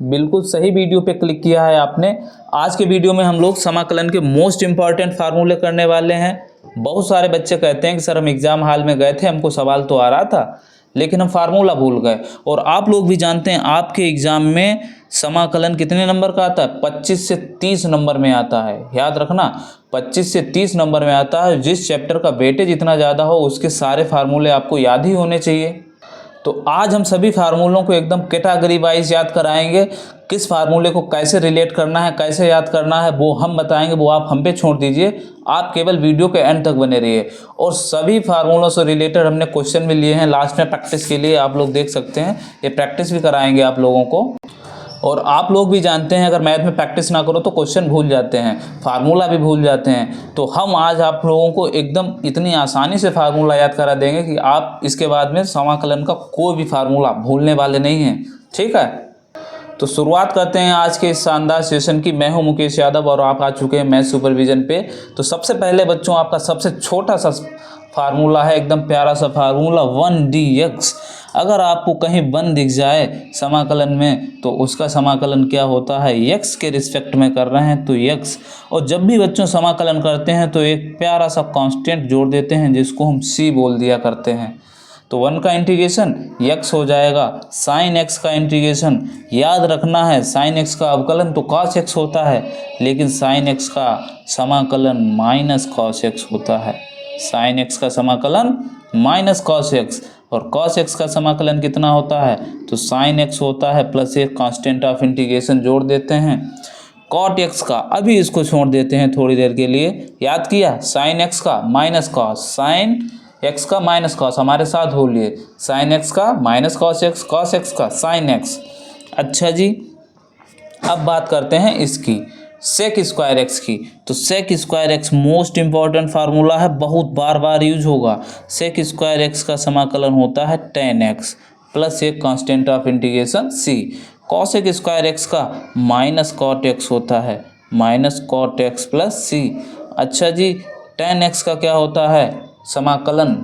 बिल्कुल सही वीडियो पे क्लिक किया है आपने। आज के वीडियो में हम लोग समाकलन के मोस्ट इम्पॉर्टेंट फार्मूले करने वाले हैं। बहुत सारे बच्चे कहते हैं कि सर हम एग्ज़ाम हॉल में गए थे, हमको सवाल तो आ रहा था लेकिन हम फार्मूला भूल गए। और आप लोग भी जानते हैं आपके एग्ज़ाम में समाकलन कितने नंबर का आता है? 25 से 30 नंबर में आता है। याद रखना, 25 से 30 नंबर में आता है। जिस चैप्टर का वेटेज जितना ज़्यादा हो उसके सारे फार्मूले आपको याद ही होने चाहिए। तो आज हम सभी फार्मूलों को एकदम कैटेगरी वाइज याद कराएंगे। किस फार्मूले को कैसे रिलेट करना है, कैसे याद करना है, वो हम बताएंगे। वो आप हम पे छोड़ दीजिए, आप केवल वीडियो के एंड तक बने रहिए। और सभी फार्मूलों से रिलेटेड हमने क्वेश्चन भी लिए हैं लास्ट में प्रैक्टिस के लिए, आप लोग देख सकते हैं। ये प्रैक्टिस भी कराएंगे आप लोगों को। और आप लोग भी जानते हैं अगर मैथ में प्रैक्टिस ना करो तो क्वेश्चन भूल जाते हैं, फार्मूला भी भूल जाते हैं। तो हम आज आप लोगों को एकदम इतनी आसानी से फार्मूला याद करा देंगे कि आप इसके बाद में समाकलन का कोई भी फार्मूला भूलने वाले नहीं हैं। ठीक है, तो शुरुआत करते हैं आज के इस शानदार सेशन की। मैं हूं मुकेश यादव और आप आ चुके हैं मैथ सुपरविजन पे। तो सबसे पहले बच्चों आपका सबसे छोटा सा फार्मूला है, एकदम प्यारा सा फार्मूला 1dx। अगर आपको कहीं 1 दिख जाए समाकलन में तो उसका समाकलन क्या होता है? x के रिस्पेक्ट में कर रहे हैं तो x। और जब भी बच्चों समाकलन करते हैं तो एक प्यारा सा कांस्टेंट जोड़ देते हैं जिसको हम c बोल दिया करते हैं। तो 1 का इंटीग्रेशन x हो जाएगा, साइन x का इंटीग्रेशन याद रखना है, साइन x का अवकलन तो cos x होता है, लेकिन साइन x का समाकलन माइनस cos x होता है। साइन x का समाकलन माइनस cos x, और cos x का समाकलन कितना होता है? तो साइन x होता है प्लस एक कांस्टेंट ऑफ इंटीग्रेशन जोड़ देते हैं। cot x का अभी इसको छोड़ देते हैं थोड़ी देर के लिए। याद किया, साइन x का माइनस cos, साइन x का माइनस cos, हमारे साथ बोलिए, साइन x का माइनस cos x का साइन x। अच्छा जी, अब बात करते हैं इसकी सेक स्क्वायर एक्स की। तो sec square x most important formula है, बहुत बार बार यूज होगा। सेक स्क्वायर एक्स का समाकलन होता है tan x प्लस एक constant of integration c। Cosec square x का माइनस कॉट एक्स होता है, minus cot x plus c। अच्छा जी, tan x का क्या होता है समाकलन?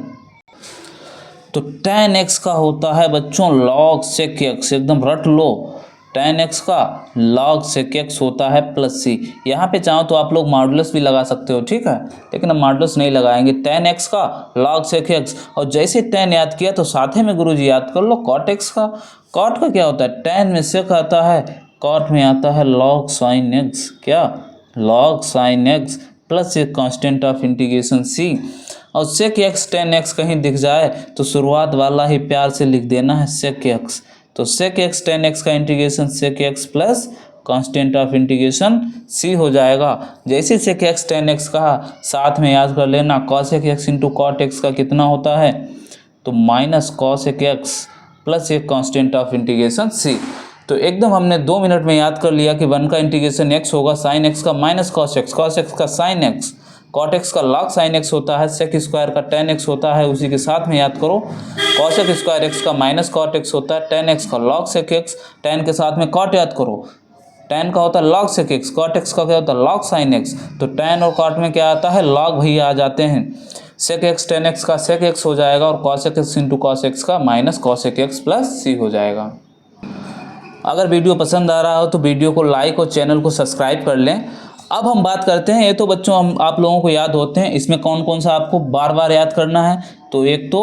तो tan x का होता है बच्चों log sec x, एकदम रट लो। tan x का log sec x होता है प्लस c। यहाँ पे चाहो तो आप लोग मॉडुलस भी लगा सकते हो, ठीक है, लेकिन हम मॉडुलस नहीं लगाएंगे। tan x का log sec x, और जैसे tan याद किया तो साथ ही में गुरुजी याद कर लो cot x का। cot का क्या होता है? tan में sec आता है, cot में आता है log sin x। क्या? log sin x प्लस एक कांस्टेंट ऑफ इंटीग्रेशन c। और sec x tan x कहीं दिख जाए तो शुरुआत वाला ही प्यार से लिख देना है sec x। तो sec x tan x का integration sec x plus constant of integration c हो जाएगा। जैसे sec x tan x कहा, साथ में याद कर लेना cosec x into cot x का कितना होता है? तो माइनस cosec x प्लस एक कांस्टेंट ऑफ इंटीग्रेशन c। तो एकदम हमने 2 मिनट में याद कर लिया कि 1 का इंटीग्रेशन x होगा, साइन x का माइनस cos x का साइन x, cot x का log sin x होता है, sec स्क्वायर का tan x होता है, उसी के साथ में याद करो cosec स्क्वायर x का माइनस cot x होता है, tan x का log sec x, tan के साथ में cot याद करो, tan का होता है log sec x, cot x का क्या होता है log sin x। तो tan और cot में क्या आता है? log भैया आ जाते हैं। sec x tan x का sec x हो जाएगा और cosec x into cos x का minus cosec x plus c हो जाएगा। अगर वीडियो पसंद आ रहा हो तो वीडियो को लाइक और चैनल को सब्सक्राइब कर लें। अब हम बात करते हैं, ये तो बच्चों हम आप लोगों को याद होते हैं, इसमें कौन कौन सा आपको बार बार याद करना है? तो एक तो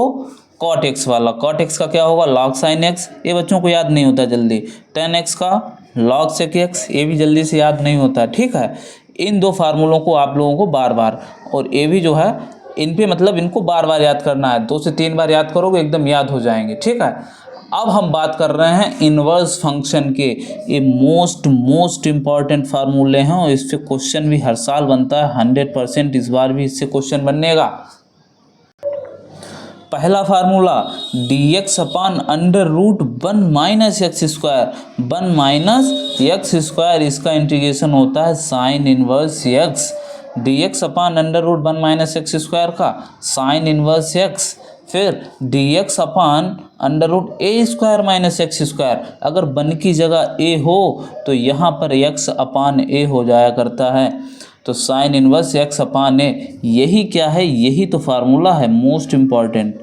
cot x वाला, cot x का क्या होगा? log sin x, ये बच्चों को याद नहीं होता जल्दी। tan x का log sec x, ये भी जल्दी से याद नहीं होता, ठीक है। इन 2 फार्मूलों को आप लोगों को बार बार, और ये भी जो है इन पे मतलब इनको बार बार याद करना है, 2 से 3 बार याद करोगे एकदम याद हो जाएंगे, ठीक है। अब हम बात कर रहे हैं इनवर्स फंक्शन के। ये मोस्ट इम्पॉर्टेंट फार्मूले हैं और इस पे क्वेश्चन भी हर साल बनता है, 100% इस बार भी इससे क्वेश्चन बनेगा। पहला formula dx upon under root 1 minus x square, 1 minus x square, इसका इंटीग्रेशन होता है sine inverse x। dx upon under root 1 minus x square का साइन इनवर्स x, फिर dx अपान अंडर रूट ए स्क्वायर माइनस एक्स स्क्वायर। अगर 1 की जगह a हो तो यहाँ पर x अपान a हो जाया करता है, तो sine inverse x upon a। यही क्या है? यही तो फार्मूला है मोस्ट इम्पॉर्टेंट।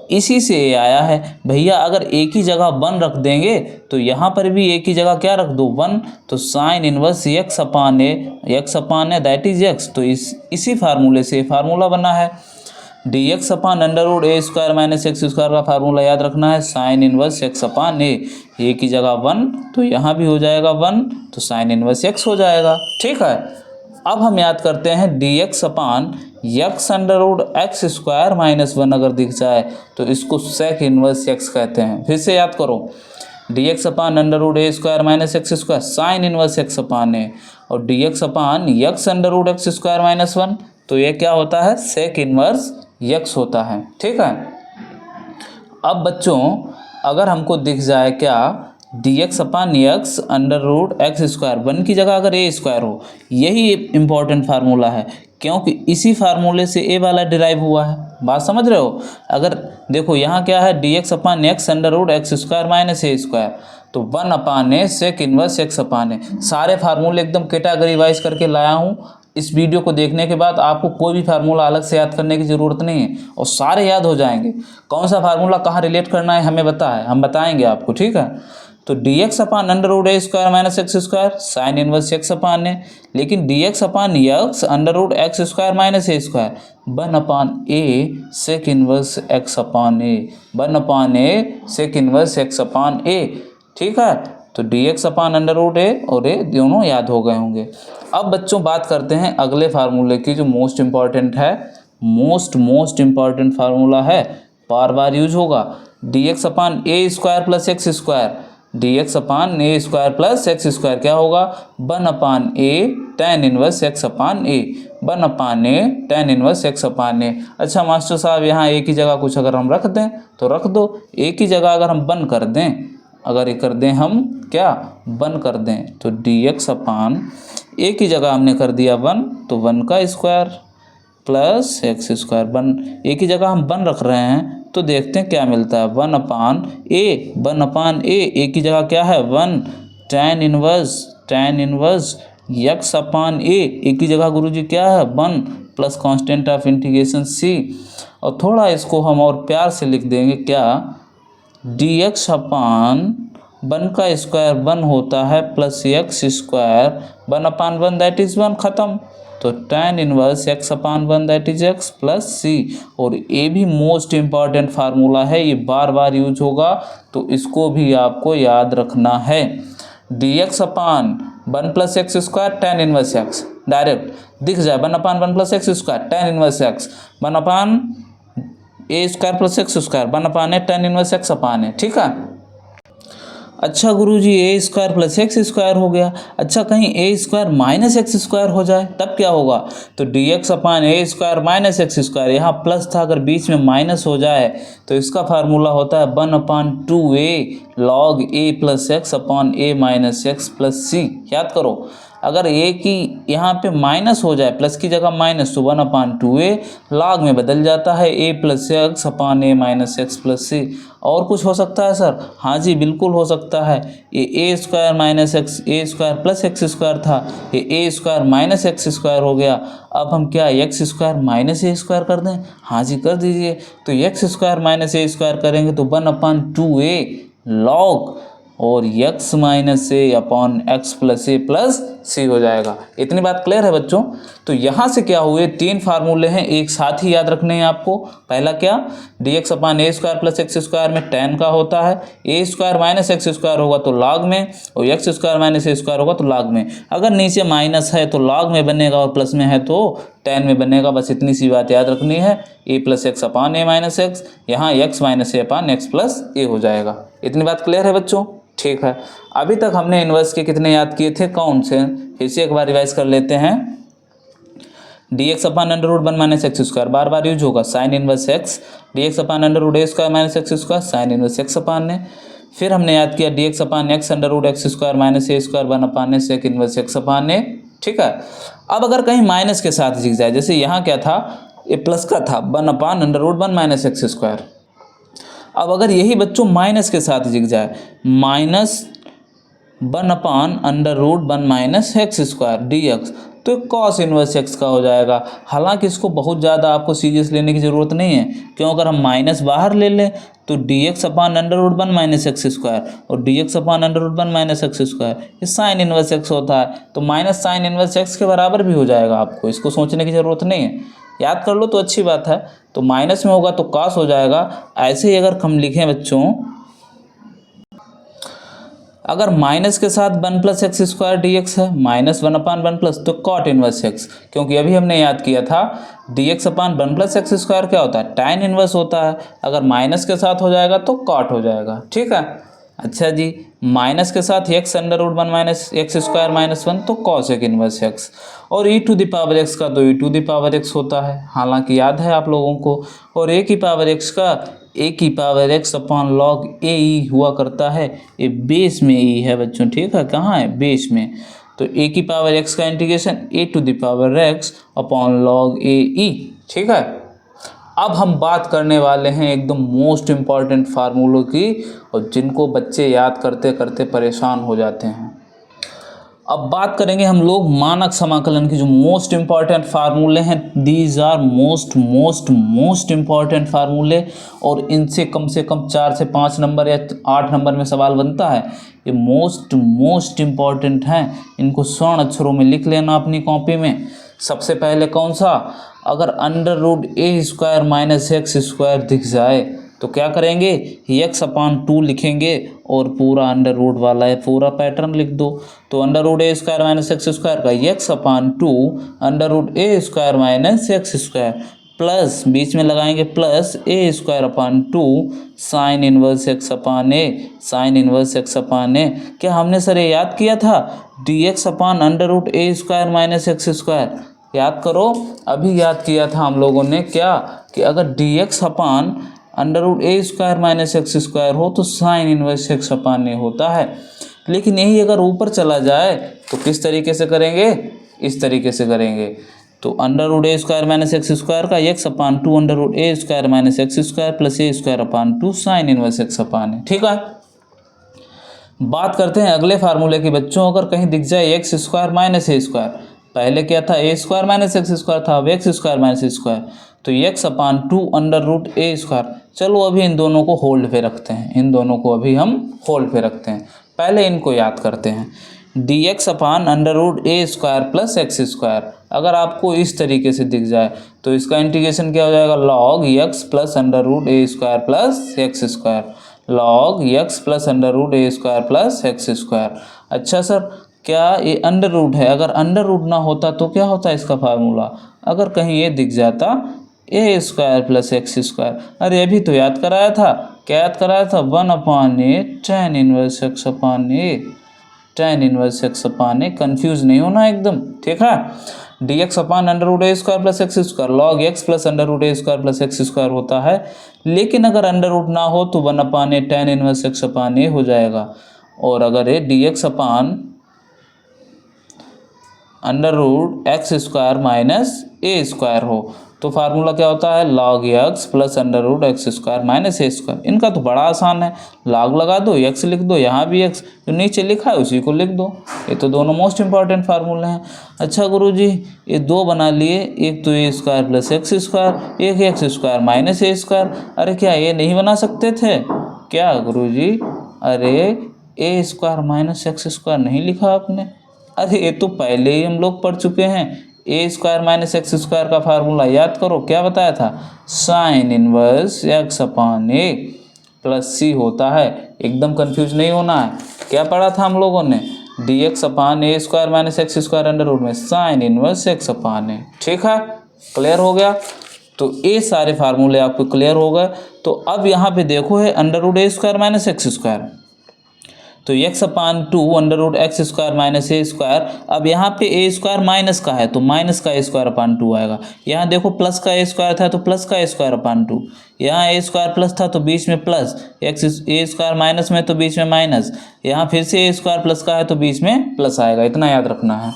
इसी से ये आया है। भैया अगर एक ही जगह 1 रख देंगे तो यहाँ पर भी एक ही जगह क्या रख दो 1, तो sine inverse x upon A that is x। तो इसी फार्मूले से फार्मूला बना है। dx अपान अंडर रूट ए स्क्वायर माइनस एक्स स्क्वायर का फार्मूला याद रखना है, साइन इनवर्स x अपान ए। की जगह 1 तो यहाँ भी हो जाएगा 1, तो साइन इनवर्स x हो जाएगा। ठीक है, अब हम याद करते हैं dx upon x under root x square minus 1 अगर दिख जाए तो इसको सेक इनवर्स x कहते हैं। फिर से याद करो, dx upon under root A square minus x square sine inverse x upon A, और dx upon x under root x square minus 1, तो ये क्या होता है, सेक इनवर्स x होता है। ठीक है, अब बच्चों अगर हमको दिख जाए क्या dx upon x under root x square 1 की जगह अगर ए स्क्वायर हो, यही इम्पॉर्टेंट फार्मूला है क्योंकि इसी फार्मूले से ए वाला डिराइव हुआ है। बात समझ रहे हो। अगर देखो यहाँ क्या है, dx upon x under root x square minus ए स्क्वायर, तो 1 upon A sec inverse x upon ए। सारे फार्मूले एकदम कैटेगरी वाइज करके लाया हूँ। इस वीडियो को देखने के बाद आपको कोई भी फार्मूला अलग से याद करने की ज़रूरत नहीं है और सारे याद हो जाएंगे। कौन सा फार्मूला कहाँ रिलेट करना है हमें पता है, हम बताएंगे आपको। ठीक है, तो dx upon under root A square minus x square sine inverse x upon A, लेकिन dx upon x under root x square minus A square 1 upon A sec inverse x upon A, 1 upon A sec inverse x upon ए। ठीक है, तो dx upon under root A और A दोनों याद हो गए होंगे। अब बच्चों बात करते हैं अगले फार्मूले की जो मोस्ट इम्पॉर्टेंट है, मोस्ट इम्पॉर्टेंट फार्मूला है, बार बार यूज होगा। dx अपान ए square plus x square, dx upon ए स्क्वायर प्लस एक्स स्क्वायर क्या होगा, 1 upon A tan inverse x upon A, 1 upon A tan inverse x upon A. अच्छा master साहब यहाँ ए की जगह कुछ अगर हम रख दें तो रख दो, ए की जगह अगर हम 1 कर दें, अगर ये कर दें हम क्या 1 कर दें, तो dx अपान ए की जगह हमने कर दिया 1, तो 1 का स्क्वायर प्लस एक्स स्क्वायर। 1 ए की जगह हम 1 रख रहे हैं तो देखते हैं क्या मिलता है, 1 अपान ए की जगह क्या है 1, टेन इनवर्स एक्स अपान ए की जगह गुरुजी क्या है 1 प्लस कांस्टेंट ऑफ इंटीग्रेशन सी, और थोड़ा इसको हम और प्यार से लिख देंगे क्या, dx अपान 1 का स्क्वायर 1 होता है plus x square 1 upon 1 that is 1, ख़त्म। तो tan inverse x upon 1 that is x plus C. और ये भी मोस्ट इम्पॉर्टेंट फार्मूला है, ये बार बार यूज होगा तो इसको भी आपको याद रखना है। dx अपान 1 plus x square ten inverse x, direct दिख जाए 1 upon 1 plus x square ten inverse x, 1 upon A square plus x square 1 upon A tan inverse x upon ए। ठीक है, अच्छा गुरुजी ए स्क्वायर प्लस एक्स स्क्वायर हो गया, अच्छा कहीं ए square minus x square हो जाए तब क्या होगा, तो dx अपान ए स्क्वायर माइनस एक्स स्क्वायर, यहाँ प्लस था अगर बीच में माइनस हो जाए तो इसका फार्मूला होता है 1 अपान 2a log a plus x upon A minus x plus सी। याद करो, अगर ए की यहाँ पे माइनस हो जाए प्लस की जगह माइनस, तो 1 अपान 2a लॉग में बदल जाता है ए प्लस एक्स अपान ए माइनस एक्स प्लस सी। और कुछ हो सकता है सर, हाँ जी बिल्कुल हो सकता है, ये ए स्क्वायर माइनस एक्स ए स्क्वायर प्लस एक्स स्क्वायर था, ये ए स्क्वायर माइनस एक्स स्क्वायर हो गया। अब हम क्या एक्स स्क्वायर माइनस ए स्क्वायर कर दें, हाँ जी कर दीजिए, तो एक्स स्क्वायर माइनस ए स्क्वायर करेंगे तो 1 अपान 2a लॉग और x माइनस ए अपॉन एक्स प्लस ए प्लस सी हो जाएगा। इतनी बात क्लियर है बच्चों। तो यहाँ से क्या हुए, 3 फार्मूले हैं एक साथ ही याद रखने हैं आपको। पहला क्या, dx अपान ए स्क्वायर प्लस एक्स स्क्वायर में टेन का होता है, a square minus x square होगा तो लॉग में, और एक्स स्क्वायर माइनस ए स्क्वायर होगा तो लॉग में। अगर नीचे माइनस है तो लॉग में बनेगा और प्लस में है तो टेन में बनेगा। बस इतनी सी बात याद रखनी है, ए प्लस एक्स अपान ए माइनस एक्स, यहाँ एक्स माइनस ए अपान एक्स प्लस ए हो जाएगा। इतनी बात क्लियर है बच्चों। ठीक है, अभी तक हमने इन्वर्स के कितने याद किए थे, कौन से, फिर से एक बार रिवाइज कर लेते हैं। dx upon under root 1 minus x square बार बार यूज होगा, sine inverse X, dx upon under root A square minus x square sine inverse x upon A. फिर हमने याद किया dx upon X under root x square minus A square 1 upon A sec inverse x upon ए। ठीक है, अब अगर कहीं minus के साथ दिख जाए, जैसे यहाँ क्या था, ये प्लस का था 1 upon under root 1 minus x square. अब अगर यही बच्चों माइनस के साथ दिख जाए, minus 1 upon under root 1 minus x square dx, तो कॉस इन्वर्स एक्स का हो जाएगा। हालांकि इसको बहुत ज़्यादा आपको सीरियस लेने की ज़रूरत नहीं है, क्यों? अगर हम माइनस बाहर ले लें तो dx upon under root 1 minus x square, और dx upon under root 1 minus x square ये साइन इन्वर्स एक्स होता है, तो माइनस साइन इन्वर्स एक्स के बराबर भी हो जाएगा। आपको इसको सोचने की ज़रूरत नहीं है, याद कर लो तो अच्छी बात है। तो माइनस में होगा तो कॉस हो जाएगा। ऐसे ही अगर हम लिखें बच्चों, अगर माइनस के साथ 1 plus x square D x है, माइनस 1 अपान 1 प्लस, तो कॉट इनवर्स एक्स, क्योंकि अभी हमने याद किया था डी एक्स अपान 1 प्लस एक्स स्क्वायर क्या होता है? टैन इनवर्स होता है। अगर माइनस के साथ हो जाएगा तो कॉट हो जाएगा, ठीक है। अच्छा जी, माइनस के साथ x under root 1 minus x square minus 1, तो कॉस एक इनवर्स एक्स, और e to the power x का तो e to the power x होता है, हालांकि याद है आप लोगों को। और ए की पावर एक्स का ए की power X upon log A ई हुआ करता है, ये बेस में ई है बच्चों, ठीक है। कहाँ है? बेस में। तो ए की पावर एक्स का integration A to the power X upon log A E, ठीक है। अब हम बात करने वाले हैं एकदम मोस्ट इम्पॉर्टेंट फार्मूलों की, और जिनको बच्चे याद करते करते परेशान हो जाते हैं। अब बात करेंगे हम लोग मानक समाकलन की जो मोस्ट इम्पॉर्टेंट फार्मूले हैं। दीज आर मोस्ट इम्पॉर्टेंट फार्मूले, और इनसे कम से कम 4 से 5 नंबर या 8 नंबर में सवाल बनता है। ये मोस्ट इम्पॉर्टेंट हैं, इनको स्वर्ण अक्षरों में लिख लेना अपनी कॉपी में। सबसे पहले कौन सा? अगर अंडर रूट ए स्क्वायर माइनस एक्स स्क्वायर दिख जाए तो क्या करेंगे? एक्स अपान 2 लिखेंगे और पूरा अंडर रूट वाला है, पूरा पैटर्न लिख दो। तो अंडर रूट ए स्क्वायर माइनस एक्स स्क्वायर का एक्स अपान 2 अंडर रूट ए square minus x square, plus बीच में लगाएंगे plus A square upon 2 sine inverse x upon A, sine inverse x upon A. क्या हमने सर ये याद किया था? D x upon under root ए स्क्वायर माइनस एक्स स्क्वायर, याद करो, अभी याद किया था हम लोगों ने क्या, कि अगर D x upon under root ए स्क्वायर माइनस एक्स स्क्वायर हो तो sine inverse x upon A होता है। लेकिन यही अगर ऊपर चला जाए तो किस तरीके से करेंगे? इस तरीके से करेंगे। तो अंडर रूट ए स्क्वायर माइनस एक्स स्क्वायर का एक्स अपान 2 अंडर रूट ए square minus x square plus ए square upon 2 sine inverse x upon ए, ठीक है। बात करते हैं अगले फार्मूले की बच्चों। अगर कहीं दिख जाए एक्स स्क्वायर माइनस ए स्क्वायर, पहले क्या था? ए स्क्वायर माइनस एक्स स्क्वायर था, अब एक्स स्क्वायर माइनस ए स्क्वायर, तो एक्स अपान 2 अंडर रूट ए स्क्वायर। चलो अभी इन दोनों को होल्ड पे रखते हैं, इन दोनों को अभी हम होल्ड पे रखते हैं, पहले इनको याद करते हैं। D x upon under root ए स्क्वायर प्लस एक्स स्क्वायर, अगर आपको इस तरीके से दिख जाए तो इसका इंटीग्रेशन क्या हो जाएगा? Log x plus under root ए square plus x square, log x plus under root ए स्क्वायर प्लस एक्स स्क्वायर। अच्छा सर, क्या ये अंडर रूट है? अगर अंडर रूट ना होता तो क्या होता है इसका फार्मूला? अगर कहीं ये दिख जाता ए स्क्वायर प्लस एक्स स्क्वायर, अरे अभी तो याद कराया था, क्या याद कराया था? 1 upon a tan inverse x upon a, tan inverse x upon a, confuse नहीं होना एकदम, ठीक है। D x upon under root ए square plus x square, log x plus under root ए स्क्वायर प्लस एक्स स्क्वायर होता है। लेकिन अगर under root ना हो तो 1 upon a tan inverse x upon a हो जाएगा। और अगर ये d x upon under root x square minus ए स्क्वायर हो तो फार्मूला क्या होता है? Log x plus under root x square minus ए स्क्वायर। इनका तो बड़ा आसान है, लॉग लगा दो, एक्स लिख दो, यहाँ भी एक्स, जो नीचे लिखा है उसी को लिख दो। ये तो दोनों मोस्ट इंपॉर्टेंट फार्मूले हैं। अच्छा गुरुजी, ये दो बना लिए, एक तो ए स्क्वायर प्लस एक्स स्क्वायर, एक एक्स स्क्वायर माइनस ए स्क्वायर। अरे क्या ये नहीं बना सकते थे क्या गुरुजी? अरे ए स्क्वायर माइनस एक्स स्क्वायर नहीं लिखा आपने? अरे ये तो पहले ही हम लोग पढ़ चुके हैं। ए स्क्वायर माइनस एक्स स्क्वायर का फार्मूला याद करो, क्या बताया था? Sign inverse x upon a plus सी होता है। एकदम कंफ्यूज नहीं होना है। क्या पढ़ा था हम लोगों ने? डी एक्स अपान ए square minus x square under root में साइन इनवर्स एक्स अपान ए, ठीक है। क्लियर हो गया? तो ये सारे फार्मूले आपको क्लियर हो गए। तो अब यहाँ पे देखो है अंडर रूट ए स्क्वायर माइनस एक्स स्क्वायर, तो x upon 2 under root x square minus ए स्क्वायर। अब यहाँ पे ए स्क्वायर माइनस का है तो माइनस का ए स्क्वायर अपान 2 आएगा। यहाँ देखो प्लस का ए स्क्वायर था तो प्लस का ए स्क्वायर अपान 2, यहाँ ए स्क्वायर प्लस था तो बीच में प्लस, एक्स ए स्क्वायर माइनस में तो बीच में माइनस, यहाँ फिर से ए स्क्वायर प्लस का है तो बीच में प्लस आएगा, इतना याद रखना है।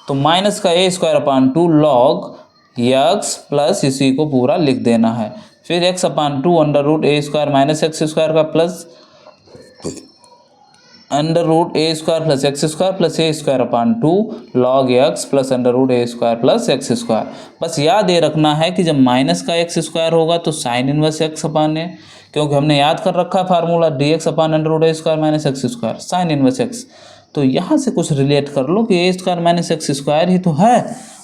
तो माइनस का a square upon 2 log x plus इसी को पूरा लिख देना है। फिर एक्स अपान 2 अंडर रूट ए स्क्वायर माइनस एक्स स्क्वायर का प्लस अंडर रूट ए square plus x square plus ए square upon 2 log x plus under root ए स्क्वायर प्लस एक्स स्क्वायर। बस याद ये रखना है कि जब माइनस का एक्स स्क्वायर होगा तो sine inverse x upon a, क्योंकि हमने याद कर रखा है formula d x upon under root ए square minus x square sine inverse x. तो यहाँ से कुछ रिलेट कर लो कि a square minus x square ही तो है।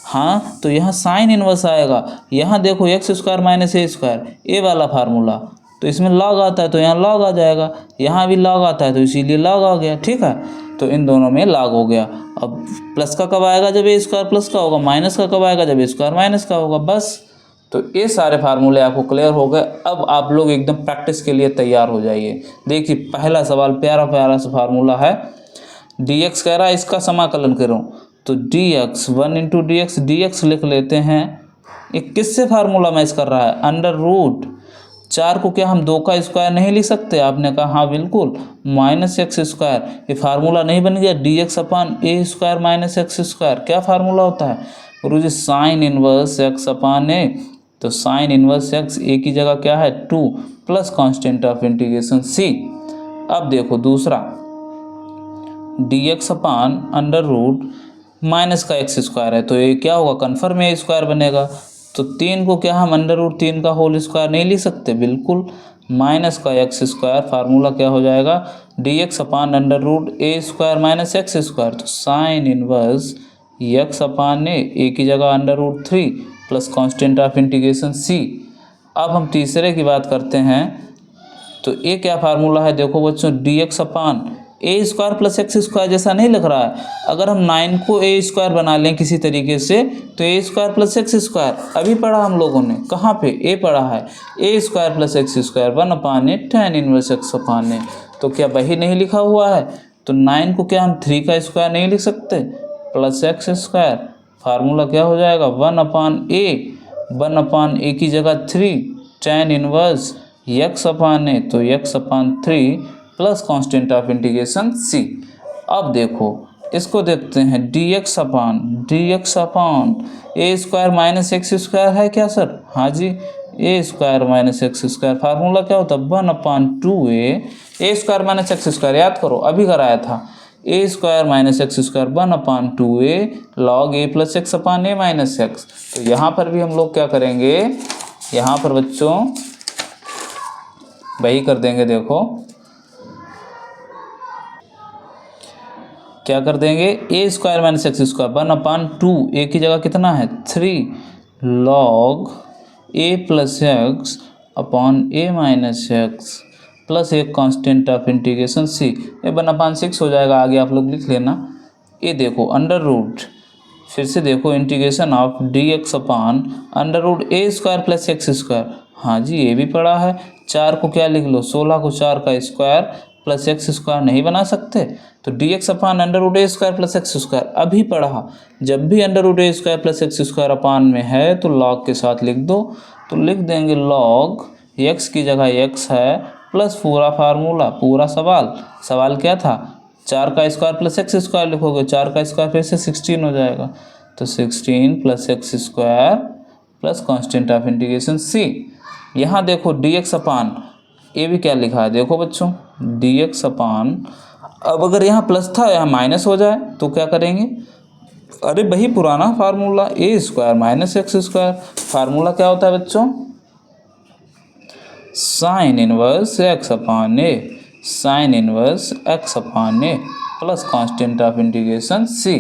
हाँ, तो यहाँ साइन इनवर्स आएगा। यहाँ देखो एक्स स्क्वायर माइनस ए स्क्वायर, ए वाला फार्मूला, तो इसमें लॉग आता है तो यहाँ लॉग आ जाएगा, यहाँ भी लॉग आता है तो इसीलिए लॉग आ गया। ठीक है, तो इन दोनों में लॉग हो गया। अब प्लस का कब आएगा? जब ए स्क्वायर प्लस का होगा। माइनस का कब आएगा? जब ए स्क्वायर माइनस का होगा। बस, तो ये सारे फार्मूले आपको क्लियर हो गए। अब आप लोग एकदम प्रैक्टिस के लिए तैयार हो जाइए। देखिए पहला सवाल प्यारा प्यारा सा फार्मूला है। डी एक्स कह रहा है इसका समाकलन करो, तो d x 1 into D x, D x लिख लेते हैं। ये किससे फार्मूला मैच कर रहा है? अंडर रूट 4 को क्या हम 2 का स्क्वायर नहीं लिख सकते? आपने कहा हाँ बिल्कुल, माइनस एक्स स्क्वायर। ये फार्मूला नहीं बन गया? D x upon a square minus x square. क्या फार्मूला होता है गुरु जी? Sign inverse x upon a. तो साइन इनवर्स एक्स, ए की जगह क्या है 2 प्लस कॉन्स्टेंट ऑफ इंटीग्रेशन सी। अब देखो दूसरा, d x upon under root minus का एक्स स्क्वायर है, तो ये क्या होगा? कन्फर्म ए स्क्वायर बनेगा। तो 3 को क्या हम अंडर रूट 3 का होल स्क्वायर नहीं लिख सकते? बिल्कुल, माइनस का एक्स स्क्वायर। फार्मूला क्या हो जाएगा? D x upon under root ए स्क्वायर माइनस एक्स स्क्वायर। तो sine inverse x upon a की जगह under root 3 plus constant of integration सी। अब हम तीसरे की बात करते हैं, तो ये क्या फार्मूला है? देखो बच्चों, D x upon a square plus x square जैसा नहीं लग रहा है। अगर हम 9 को ए स्क्वायर बना लें किसी तरीके से, तो ए स्क्वायर प्लस एक्स स्क्वायर अभी पढ़ा हम लोगों ने, कहाँ पे? ए पढ़ा है, a square plus x square 1 upon a tan inverse x upon a. तो क्या वही नहीं लिखा हुआ है? तो 9 को क्या हम 3 का स्क्वायर नहीं लिख सकते? Plus x square. फार्मूला क्या हो जाएगा? 1 अपॉन ए की जगह 3 tan inverse x upon a, तो x upon 3 plus constant of integration सी। अब देखो इसको देखते हैं, d x upon a square minus x square है क्या सर? हाँ जी, a square minus x square. Formula क्या होता है? 1 upon 2a, a square minus x square याद करो, अभी कराया था। ए square minus x square 1 upon 2a log a plus x upon a minus x. तो यहाँ पर भी हम लोग क्या करेंगे? यहाँ पर बच्चों वही कर देंगे। देखो क्या कर देंगे? A square minus x square 1 upon 2, a की जगह कितना है 3 log a plus x upon a minus x plus एक कांस्टेंट ऑफ इंटीग्रेशन सी। ये 1/6 हो जाएगा, आगे आप लोग लिख लेना। ये देखो अंडर रूट, फिर से देखो integration of d x upon under root A square plus x square. हाँ जी, ये भी पढ़ा है। 4 को क्या लिख लो? 16 को 4 का स्क्वायर प्लस एक्स स्क्वायर नहीं बना सकते? तो d x upon under root ए स्क्वायर प्लस एक्स स्क्वायर अभी पढ़ा। जब भी अंडर रूट ए square plus x square upon में है तो लॉग के साथ लिख दो। तो लिख देंगे लॉग एक्स की जगह एक्स है प्लस पूरा फार्मूला, पूरा सवाल क्या था? 4 का स्क्वायर प्लस एक्स स्क्वायर लिखोगे, 4 का स्क्वायर फिर से 16 हो जाएगा। तो 16 plus x square plus constant of integration c. यहाँ देखो डी एक्स अपान, ये भी क्या लिखा है देखो बच्चों, डी एक्स अपान। अब अगर यहाँ प्लस था यहाँ माइनस हो जाए तो क्या करेंगे? अरे वही पुराना formula, a square minus x square. Formula क्या होता है बच्चों? Sine inverse x upon A, sine inverse x upon a plus constant of integration c.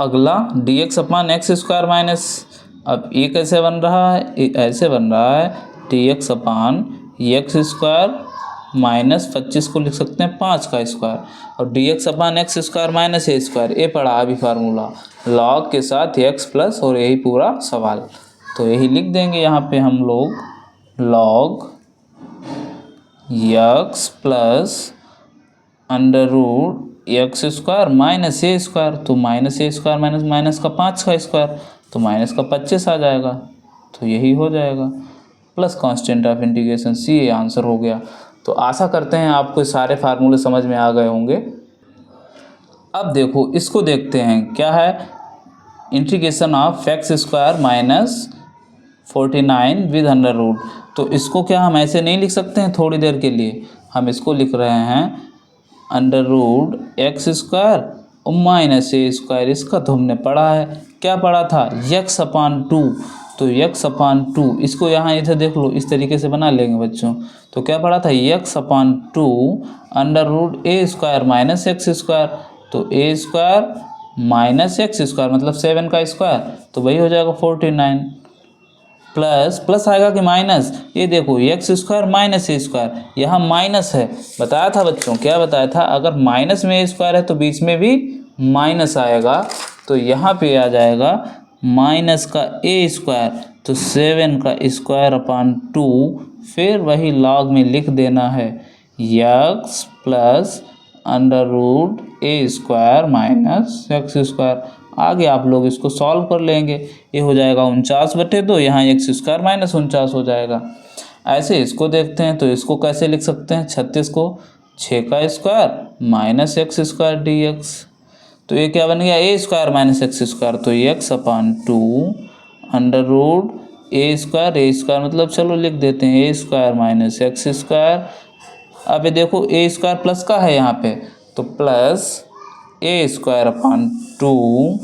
अगला d x upon x square minus, अब ये कैसे बन रहा है? ऐसे बन रहा है d x upon x square minus 25 को लिख सकते हैं 5 का स्क्वायर, और D x upon x square minus ए स्क्वायर। ये पढ़ा अभी फार्मूला, लॉग के साथ एक्स प्लस, और यही पूरा सवाल। तो यही लिख देंगे यहाँ पे हम लोग, log x plus under root x square minus ए स्क्वायर। तो माइनस ए स्क्वायर माइनस माइनस का 5 का स्क्वायर, तो माइनस का 25 आ जाएगा, तो यही हो जाएगा plus constant of integration c. ये आंसर हो गया। तो आशा करते हैं आपको सारे फार्मूले समझ में आ गए होंगे। अब देखो इसको देखते हैं, क्या है? Integration of x square minus 49 with under root. तो इसको क्या हम ऐसे नहीं लिख सकते हैं? थोड़ी देर के लिए हम इसको लिख रहे हैं अंडर रूट एक्स स्क्वायर और माइनस ए स्क्वायर। इसका तो हमने पढ़ा है, क्या पढ़ा था, यक्स अपान 2। तो यक्स अपान 2 इसको यहाँ इधर देख लो, इस तरीके से बना लेंगे बच्चों। तो क्या पढ़ा था, यक्स अपान 2 अंडर रूट ए स्क्वायर माइनस एक्स स्क्वायर। तो ए स्क्वायर माइनस एक्स स्क्वायर मतलब 7 का स्क्वायर, तो वही हो जाएगा 49। प्लस प्लस आएगा कि माइनस, ये देखो एक्स स्क्वायर माइनस ए स्क्वायर, यहाँ माइनस है। बताया था बच्चों, क्या बताया था, अगर माइनस में ए स्क्वायर है तो बीच में भी माइनस आएगा। तो यहाँ पे आ जाएगा माइनस का ए स्क्वायर, तो 7 का स्क्वायर अपान 2, फिर वही लॉग में लिख देना है यक्स प्लस अंडर रूट ए स्क्वायर माइनस एक्स स्क्वायर। आगे आप लोग इसको सॉल्व कर लेंगे, ये हो जाएगा 49/2, यहाँ एक्स स्क्वायर माइनस 49 हो जाएगा। ऐसे इसको देखते हैं, तो इसको कैसे लिख सकते हैं, 36 को 6 का square minus x square D x. तो ये क्या बन गया, ए स्क्वायर माइनस एक्स स्क्वायर, तो एक्स अपान 2 अंडर रूट ए स्क्वायर मतलब चलो लिख देते हैं ए स्क्वायर माइनस एक्स स्क्वायर। अब ये देखो ए स्क्वायर प्लस का है यहाँ पे, तो प्लस ए स्क्वायर अपान 2।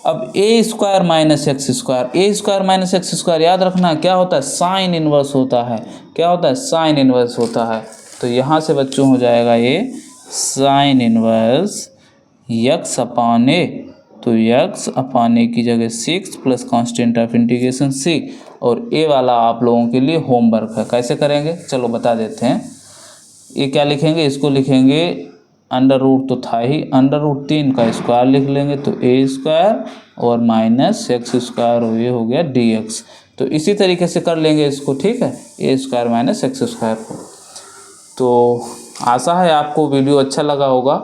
अब ए स्क्वायर माइनस एक्स स्क्वायर, ए स्क्वायर माइनस एक्स स्क्वायर याद रखना क्या होता है, साइन इनवर्स होता है। क्या होता है, साइन इनवर्स होता है। तो यहाँ से बच्चों हो जाएगा ये साइन इनवर्स यक्स अपान ए, तो यक्स अपान ए की जगह 6 प्लस कांस्टेंट ऑफ इंटीग्रेशन सी। और ए वाला आप लोगों के लिए होमवर्क है, कैसे करेंगे चलो बता देते हैं। ये क्या लिखेंगे, इसको लिखेंगे अंडर रूट तो था ही, अंडर रूट 3 का स्क्वायर लिख लेंगे, तो ए स्क्वायर और माइनस एक्स स्क्वायर, और ये हो गया डी एक्स। तो इसी तरीके से कर लेंगे इसको, ठीक है, a square minus x square को। तो आशा है आपको वीडियो अच्छा लगा होगा,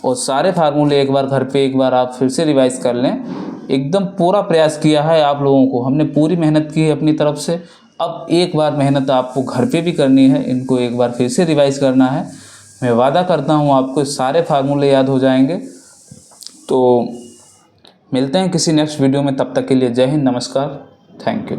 और सारे फार्मूले एक बार घर पे एक बार आप फिर से रिवाइज कर लें। एकदम पूरा प्रयास किया है आप लोगों को, हमने पूरी मेहनत की है अपनी तरफ से। अब एक बार मेहनत आपको घर पे भी करनी है, इनको एक बार फिर से रिवाइज करना है। मैं वादा करता हूँ आपको सारे फार्मूले याद हो जाएंगे। तो मिलते हैं किसी नेक्स्ट वीडियो में, तब तक के लिए जय हिंद, नमस्कार, थैंक यू।